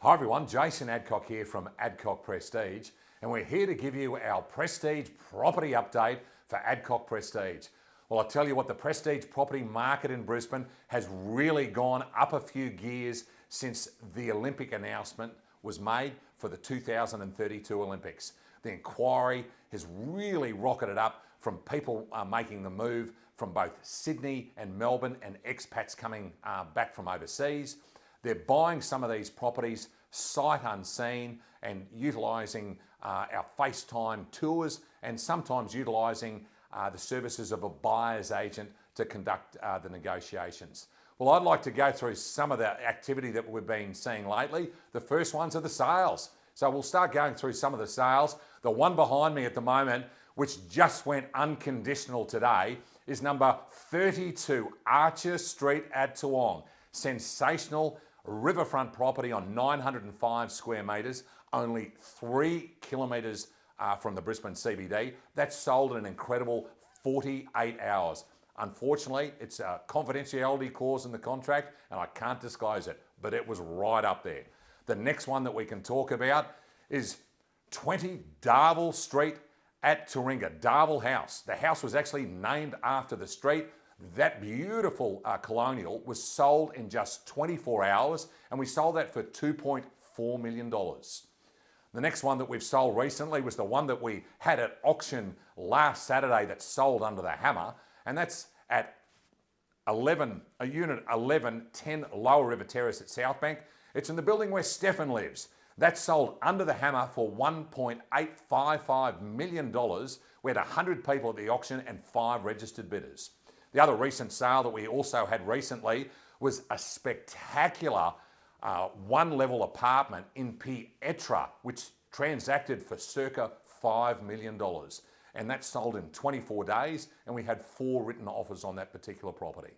Hi everyone, Jason Adcock here from Adcock Prestige, and we're here to give you our Prestige property update for Adcock Prestige. Well, I'll tell you what, the Prestige property market in Brisbane has really gone up a few gears since the Olympic announcement was made for the 2032 Olympics. The inquiry has really rocketed up from people making the move from both Sydney and Melbourne and expats coming back from overseas. They're buying some of these properties sight unseen and utilising our FaceTime tours and sometimes utilising the services of a buyer's agent to conduct the negotiations. Well, I'd like to go through some of the activity that we've been seeing lately. The first ones are the sales. So we'll start going through some of the sales. The one behind me at the moment, which just went unconditional today, is number 32 Archer Street at Toowong. Sensational riverfront property on 905 square metres, only 3 kilometres from the Brisbane CBD. That's sold in an incredible 48 hours. Unfortunately, it's a confidentiality clause in the contract and I can't disclose it, but it was right up there. The next one that we can talk about is 20 Darval Street at Taringa, Darval House. The house was actually named after the street. That beautiful colonial was sold in just 24 hours and we sold that for $2.4 million. The next one that we've sold recently was the one that we had at auction last Saturday that sold under the hammer, and that's at unit 11, 10 Lower River Terrace at Southbank. It's in the building where Stefan lives. That sold under the hammer for $1.855 million. We had 100 people at the auction and 5 registered bidders. The other recent sale that we also had recently was a spectacular one-level apartment in Pietra, which transacted for circa $5 million. And that sold in 24 days, and we had 4 written offers on that particular property.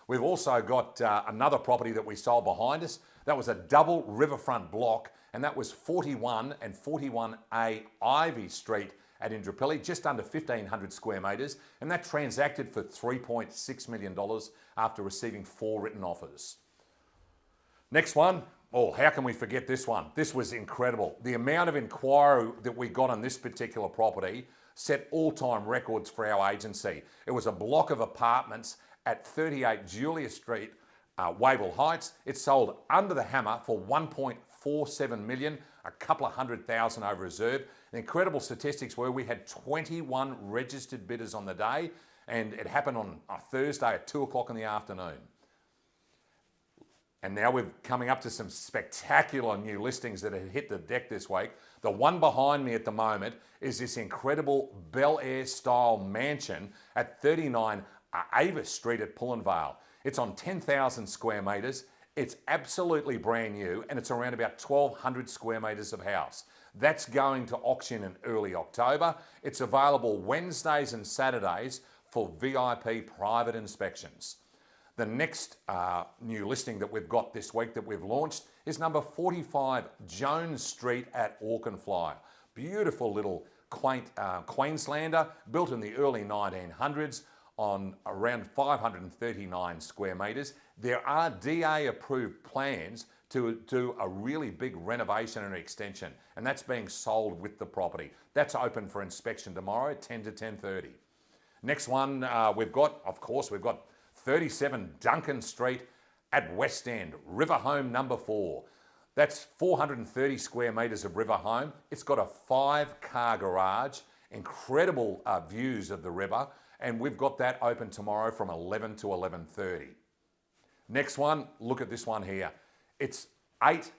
We've also got another property that we sold behind us. That was a double riverfront block, and that was 41 and 41A Ivy Street at Indrapili, just under 1,500 square metres, and that transacted for $3.6 million after receiving 4 written offers. Next one, oh, how can we forget this one? This was incredible. The amount of inquiry that we got on this particular property set all-time records for our agency. It was a block of apartments at 38 Julia Street, Wavell Heights. It sold under the hammer for $1.47 million, a couple of $100,000 over reserve. The incredible statistics were we had 21 registered bidders on the day, and it happened on a Thursday at 2 o'clock in the afternoon. And now we're coming up to some spectacular new listings that have hit the deck this week. The one behind me at the moment is this incredible Bel Air style mansion at 39 Avis Street at Pullenvale. It's on 10,000 square metres. It's absolutely brand new and it's around about 1,200 square metres of house. That's going to auction in early October. It's available Wednesdays and Saturdays for VIP private inspections. The next new listing that we've got this week that we've launched is number 45 Jones Street at Auchenfly. Beautiful little quaint Queenslander, built in the early 1900s on around 539 square metres. There are DA approved plans to do a really big renovation and extension, and that's being sold with the property. That's open for inspection tomorrow, 10 to 10:30. Next one we've got 37 Duncan Street at West End, River Home number 4. That's 430 square metres of river home. It's got a 5-car garage, incredible views of the river, and we've got that open tomorrow from 11 to 11:30. Next one, look at this one here. It's 8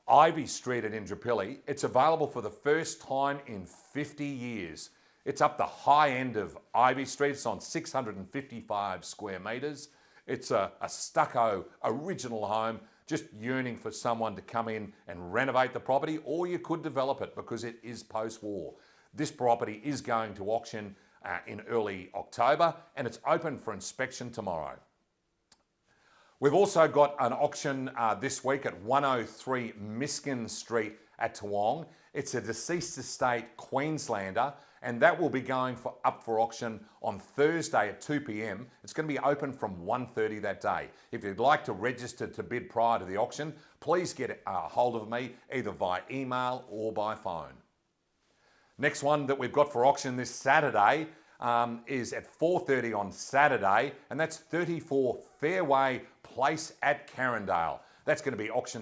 Ivy Street at Indrapili. It's available for the first time in 50 years. It's up the high end of Ivy Street. It's on 655 square metres. It's a stucco original home, just yearning for someone to come in and renovate the property, or you could develop it because it is post-war. This property is going to auction in early October and it's open for inspection tomorrow. We've also got an auction this week at 103 Miskin Street at Toowong. It's a deceased estate Queenslander, and that will be going up for auction on Thursday at 2 p.m. It's going to be open from 1:30 that day. If you'd like to register to bid prior to the auction, please get a hold of me either via email or by phone. Next one that we've got for auction this Saturday is at 4:30 on Saturday, and that's 34 Fairway Place at Carindale. That's going to be auctioned